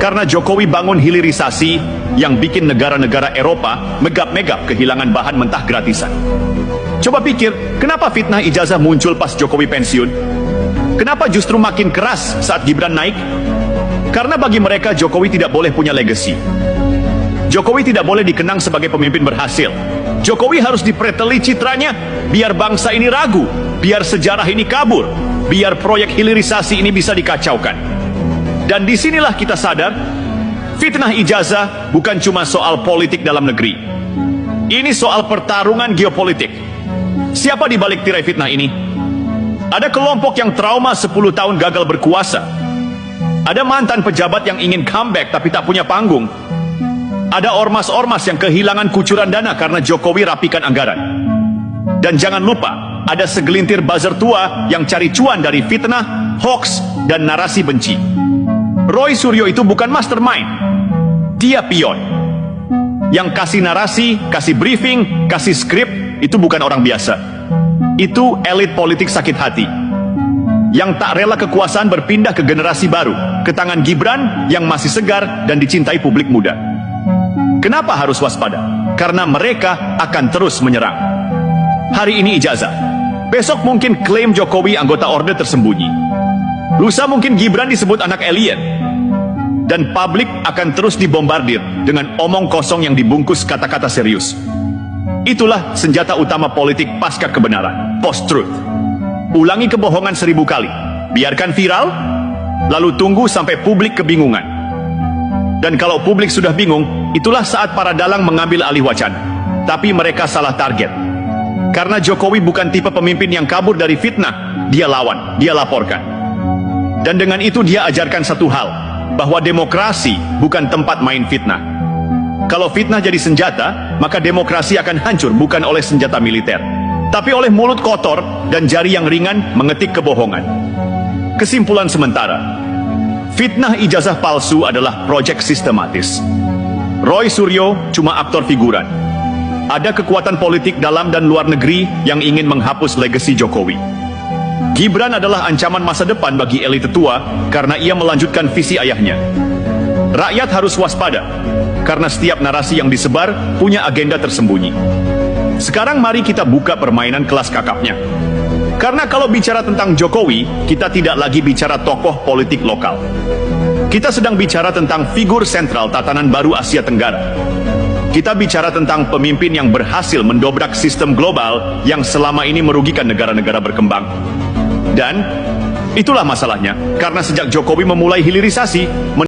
Karena Jokowi bangun hilirisasi yang bikin negara-negara Eropa megap-megap kehilangan bahan mentah gratisan. Coba pikir, kenapa fitnah ijazah muncul pas Jokowi pensiun? Kenapa justru makin keras saat Gibran naik? Karena bagi mereka Jokowi tidak boleh punya legacy. Jokowi tidak boleh dikenang sebagai pemimpin berhasil. Jokowi harus dipreteli citranya biar bangsa ini ragu, biar sejarah ini kabur, biar proyek hilirisasi ini bisa dikacaukan. Dan disinilah kita sadar, fitnah ijazah bukan cuma soal politik dalam negeri. Ini soal pertarungan geopolitik. Siapa di balik tirai fitnah ini? Ada kelompok yang trauma 10 tahun gagal berkuasa. Ada mantan pejabat yang ingin comeback tapi tak punya panggung. Ada ormas-ormas yang kehilangan kucuran dana karena Jokowi rapikan anggaran. Dan jangan lupa, ada segelintir buzzer tua yang cari cuan dari fitnah, hoax, dan narasi benci. Roy Suryo itu bukan mastermind. Dia pion. Yang kasih narasi, kasih briefing, kasih skrip, itu bukan orang biasa. Itu elit politik sakit hati. Yang tak rela kekuasaan berpindah ke generasi baru, ke tangan Gibran yang masih segar dan dicintai publik muda. Kenapa harus waspada? Karena mereka akan terus menyerang. Hari ini ijazah. Besok mungkin klaim Jokowi anggota orde tersembunyi. Lusa mungkin Gibran disebut anak alien. Dan publik akan terus dibombardir dengan omong kosong yang dibungkus kata-kata serius. Itulah senjata utama politik pasca kebenaran, post-truth. Ulangi kebohongan 1000 kali, biarkan viral, lalu tunggu sampai publik kebingungan. Dan kalau publik sudah bingung, itulah saat para dalang mengambil alih wacana. Tapi mereka salah target. Karena Jokowi bukan tipe pemimpin yang kabur dari fitnah, dia lawan, dia laporkan. Dan dengan itu dia ajarkan satu hal, bahwa demokrasi bukan tempat main fitnah. Kalau fitnah jadi senjata, maka demokrasi akan hancur bukan oleh senjata militer, tapi oleh mulut kotor dan jari yang ringan mengetik kebohongan. Kesimpulan sementara, fitnah ijazah palsu adalah proyek sistematis. Roy Suryo cuma aktor figuran. Ada kekuatan politik dalam dan luar negeri yang ingin menghapus legasi Jokowi. Gibran adalah ancaman masa depan bagi elit tua karena ia melanjutkan visi ayahnya. Rakyat harus waspada karena setiap narasi yang disebar punya agenda tersembunyi. Sekarang mari kita buka permainan kelas kakapnya. Karena kalau bicara tentang Jokowi, kita tidak lagi bicara tokoh politik lokal. Kita sedang bicara tentang figur sentral tatanan baru Asia Tenggara. Kita bicara tentang pemimpin yang berhasil mendobrak sistem global yang selama ini merugikan negara-negara berkembang. Dan itulah masalahnya, karena sejak Jokowi memulai hilirisasi,